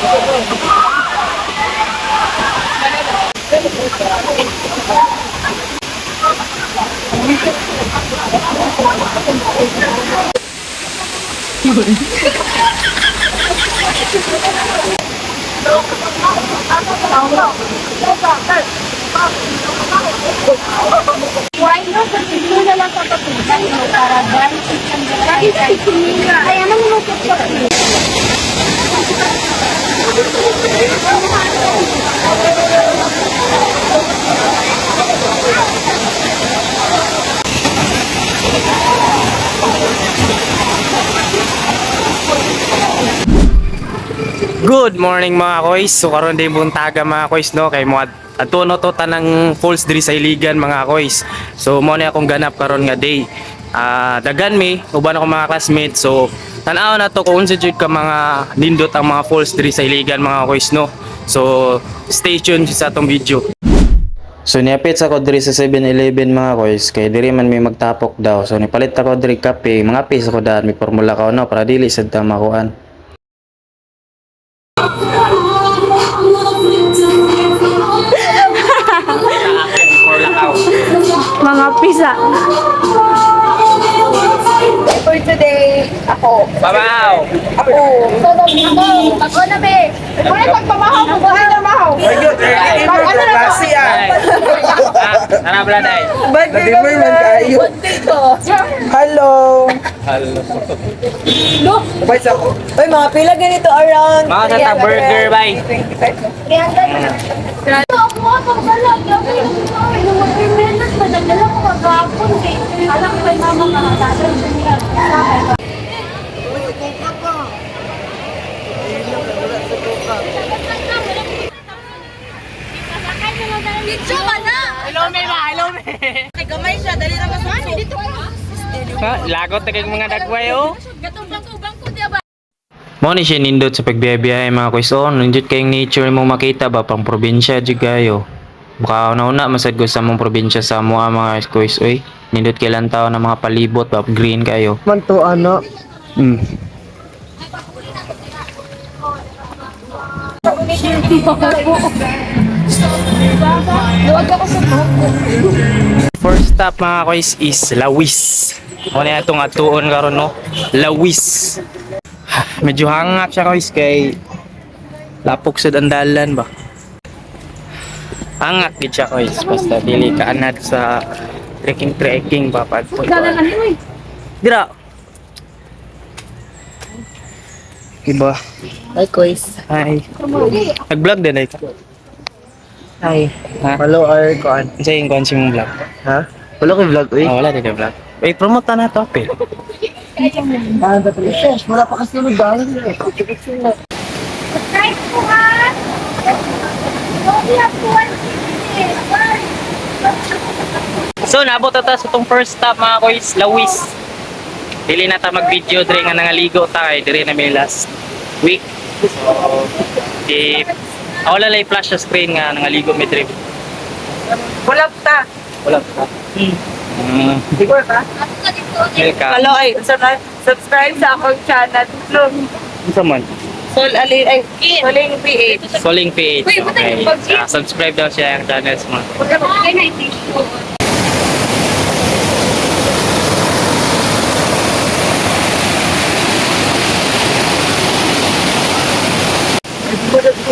Why not? Ito na lang sa pagkakas mo para dahil kaya naman mo po siya. Good morning mga kois. So karon din buntaga mga kois no kay mo atuno to tanang falls diri sa Iligan mga kois. So mo na akong ganap karon nga day. Dagan mi uban ako mga classmates. So tan-aw na to kung unsa jud ka mga nindot ang mga falls diri sa Iligan mga kois no. So stay tuned sa atong video. So niapit ako diri sa 7-Eleven mga kois kay diri man may magtapok daw. So nipalit ako diri kape, mga piso ko daan may formula ka no para dili sad ta makuan. Mga pisa. For today, ako. Babaw. Ako. Ako na be. Wala pagpamahaw ko ba na mahaw? Ayun, ano na kasi Ana bladay. Lagi mo yung kayo. Hello. Hello. Bye sa ko. Uy, mga pila ganito around Mga sa burger bay. 300. Ako nga pagbalag. Minutes pa nagdala ko magapon eh. Alam ko yung mama makakasal sa niya. Dito ka na! Hello, me ba? Hello, me. Gamay siya, dali na masukso. Dito ka na! Lagot na kay mga dagway oh. Gatong bangko diya ba? Mo ni siya nindot sa pagbiyahe mga kois on. Nindot kayong nature mo makita ba pang probinsya jud kayo. Baka una masad ko sa mong probinsya sa mga kois oy. Nindot kay lantaw na mga palibot ba green kayo. Man to ano. Luwag ako sa First stop mga kois is Lawis. Mo na itong atuon karon no. Lawis. Medyo hangak siya kois kay lapok sa dandalan ba. Hangak gid siya kois basta dili ka anad sa trekking ba pag Dira. Kiba. Ay, quiz. Hi. Nag-vlog din ay ka. Ay. Ha? Hello, Ar Kuan. Unsa yung kuan mong vlog? Ha? Wala ko vlog eh. Wala din ka vlog. Wait, promote na to pe. Wala pa kasi nagdaan eh. Subscribe po ha! Don't have to watch So naabot na ta sa itong first stop mga kois, Lawis. Dili na ta mag-video diri nga nangaligo ta kay diri na may last week. So if wala lay flash sa screen nga nangaligo mi diri. Bulap ta. Wala pa. Siguro ta? Welcome. Hello, ay. Subscribe sa akong channel. Look. Unsa man? Sol Ali, ay. Soling PH. Soling page. Okay. Subscribe daw siya ang channel mo.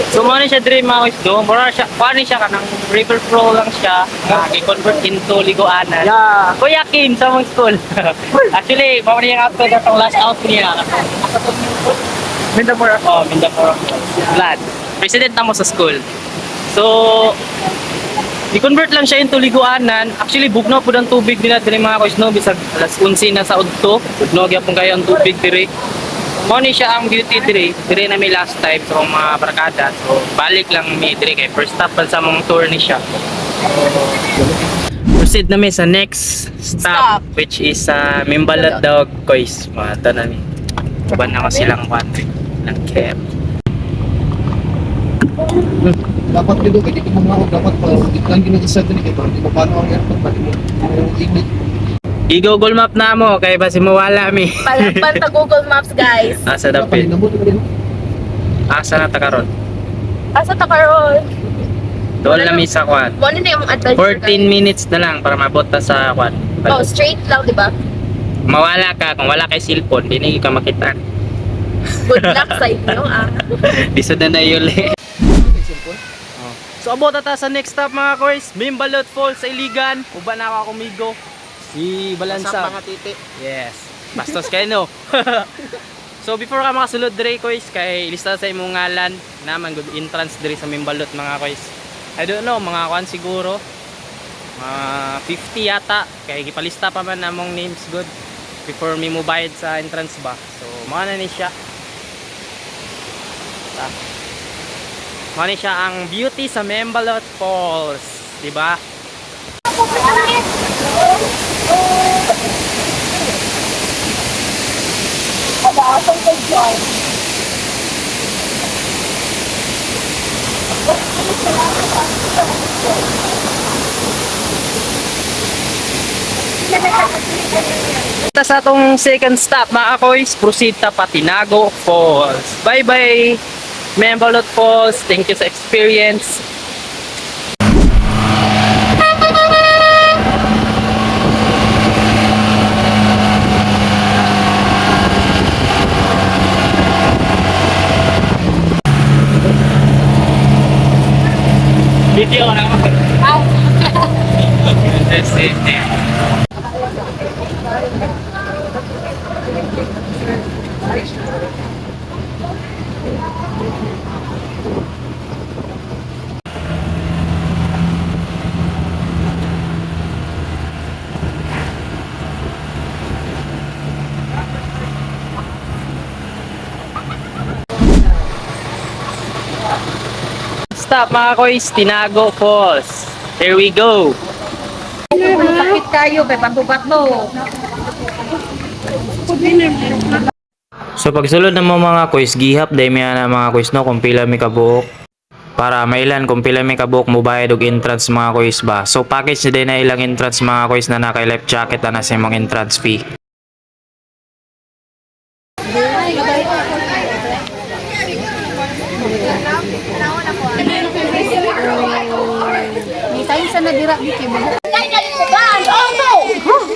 So mo siya diri mga kois do, mura siya, paano siya kanang river flow lang siya, i-convert into liguanan. Yeah. Kuya Kim sa mong school. Actually, mo yung outfit atong last out niya. Mindamore. Oh, Mindamore. Glad. President na mo sa school. So, i-convert lang siya into liguanan. Actually, bugnaw po ng tubig nila diri mga kois no, bisag alas 11 na sa udto. Bugnaw gyapon kayo ang tubig diri. Mo ni siya ang beauty diri na may last time sa mga barkada. So balik lang mi diri kay first stop pa sa mong tour ni siya. Proceed na mi sa next stop, which is Mimbalot Dog Kois. Mata na ni. Uban na ko silang one ng care. Dapat dito kaya di mo dapat pa lang ginagawa din kaya di mo paano ang airport pa mo init. I-Google Map na mo kay basi mawala mi. Palagpan ta Google Maps, guys. Asa dapit. Asa na ta karon? Asa ta karon? Doon lang sa kwan. Mo na yung adventure. 14 minutes na lang para mabot ta sa kwan. Oh, straight lang, di ba? Mawala ka kung wala kay cellphone, di ka makita. Good luck sa inyo, ah. Lisod na yun. So abot na ta sa next stop mga koys, Mimbalot Falls sa Iligan. Uban na ako kumigo. Si Balansa. Yes. Bastos kayo no. So before ka makasulod dire koys, kay lista sa imong ngalan naman good entrance dire sa Mimbalot mga koys. I don't know, mga kwan siguro. Mga 50 yata. Kay gipalista pa man namong names good before mi mo bayad sa entrance ba. So mga na ni siya. Mani siya ang beauty sa Mimbalot Falls, di ba? Sa atong second stop mga koys, proceed ta Patinago Falls. Bye bye Mimbalot Falls, thank you sa experience. Video na ako. Stop mga koys, Tinago Falls. Here we go. Sakit kayo, kay bato-bato. So pagsulod na mga koys, gihap dahil miya na mga koys no, kung pila may kabuok. Para mailan kung pila may kabuok mo bayad og entrance mga koys ba. So package na din na ilang entrance mga koys na naka life jacket na sa imong entrance fee. Tayo sa nadira dito mo. Also,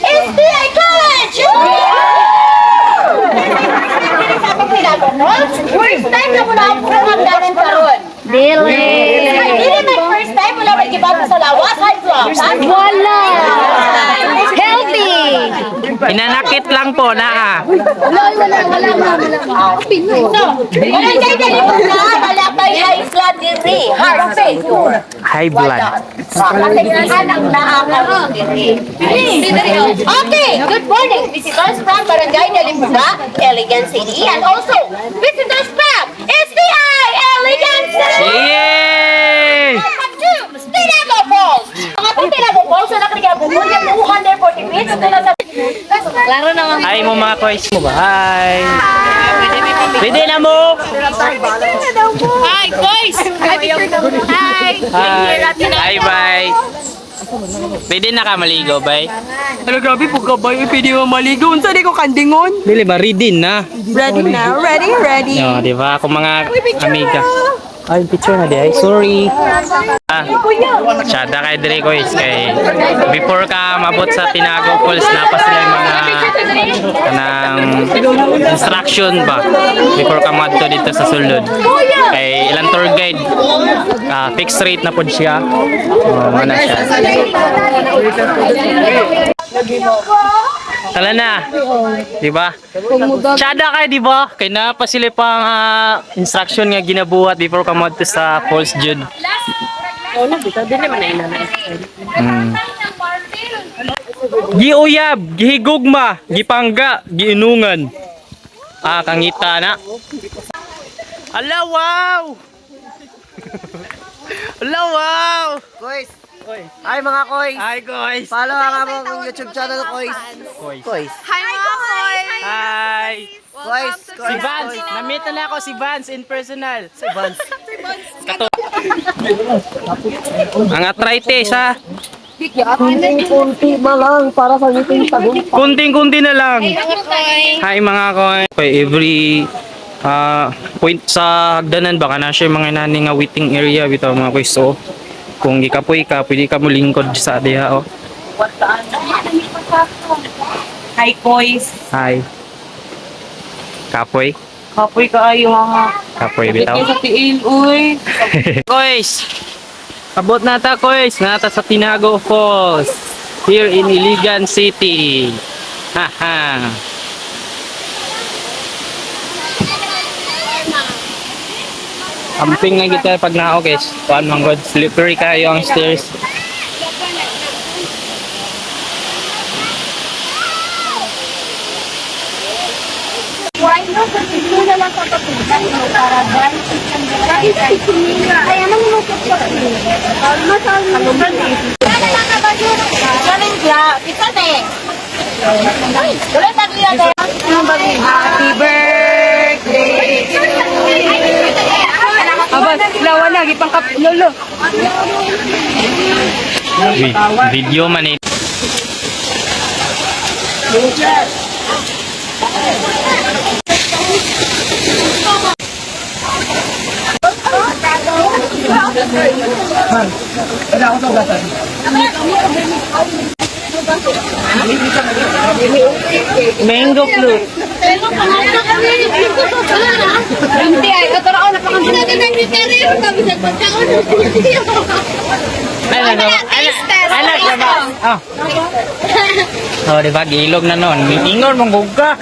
SBI College! First time na muna ako magdanan karon. Dili! Dili my first time mula may gibago sa lawas. High blood. Wala! Healthy! Hinanakit lang po na Wala. So, wala kayo dali mo na. Wala kayo high blood diri. Heart failure. high blood. Anak na ako diri. Okay, good morning. Visitors from Barangay Dalimbuga, Iligan City, and also visitors from SBI Iligan City. Yay! Welcome to Tinago Falls. Ang atong Tinago Falls, na nakikabunod yung 240 feet. Klaro naman. Hi mo mga koys mo ba? Hi! Pwede na mo! Hi, boys! Hi! Hi, bye! Pwede na ka maligo, bay? Ano grabe po ka ba? Pwede mo maligo. Unsa di ko kandingon? Dili ba? Ready na. Ready na. Ready. No, di ba? Ako mga amiga. Ay, picture na di ay. Sorry. Tsada kay dire ko is kay before ka mabot sa Tinago Falls na pa sila yung mga kanang instruction ba before ka madto dito sa sulod. Kay ilang tour guide fixed rate na pod siya. Mana siya. Tala na. Di ba? Tsada kay di ba? Kay na pa sila pang instruction nga ginabuhat before ka madto sa Falls Jud. Giuyab, gihigugma, gipangga, giinungan. Kangita na. Ala, wow! Ala, wow! Koys. Hi mga koys. Hi, guys! Follow ang among YouTube channel koys. Koys. Hi mga koy! Hi! Koys. Si Vance! Na-meet na ako si Vance in personal. Si Vance. Ang arthritis, ha? Kunti ba lang para sa meeting tagong. Kunting-kunti na lang. Hi mga koy. Every point sa hagdanan baka na siya mga nani nga waiting area bitaw mga kuys. So kung gikapoy ka pwede ka mo lingkod sa diha oh. Hi, boys. Hi. Kapoy. Kapoy kaayo ha. Kapoy bitaw. Sa tiil, uy. Guys, abot na ta guys, nata sa Tinago Falls here in Iligan City. Haha. Amping na kita pag nao guys. Kuan man god slippery kayo ang stairs. Why not? Kasi na lang papapuntan mo para dahil kaya nang lukot sa masal mo kaya lang ka ba yun? Galing siya, kita te. Galing tagli na te. Happy birthday. Aba, lawa na, ipangkap, lolo. Video man eh. Wala ako sa gatan. Mango flute. Hindi ay katara ko na pangasin natin ng criteria sabi sa pagkaon. Anak na ba? Oh, di ba gilog na noon. Ingon mong gugka.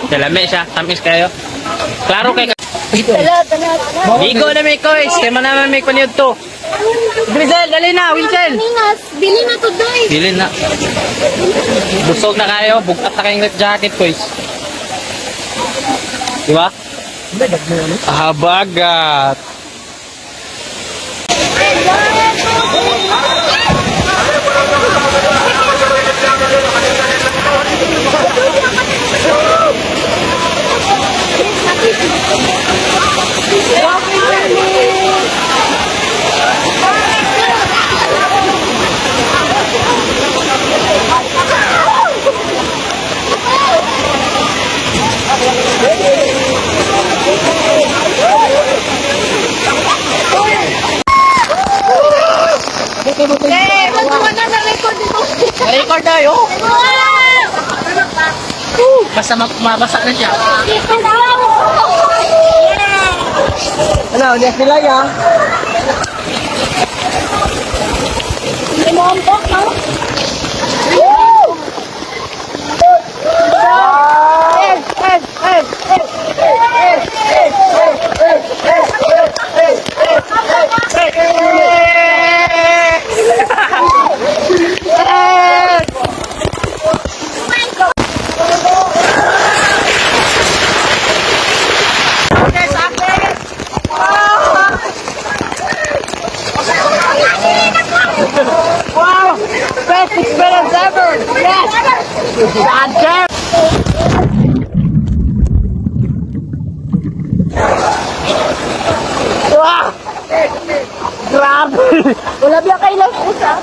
Dalami siya, tamis kayo. Klaro kay Bigo na may kois, kay man naman may kunyod to. Grizel, dali na, Winsel. Minas, bili na to doy. Dili na. Busog na kayo, bukat na kayong jacket kois. Di ba? Ah, bagat. Record tayo. Basta mabasa na siya. Ano, hindi sila ya. Best experience ever. Yes. God damn. Grabe. Wala biya kayo lang pusa.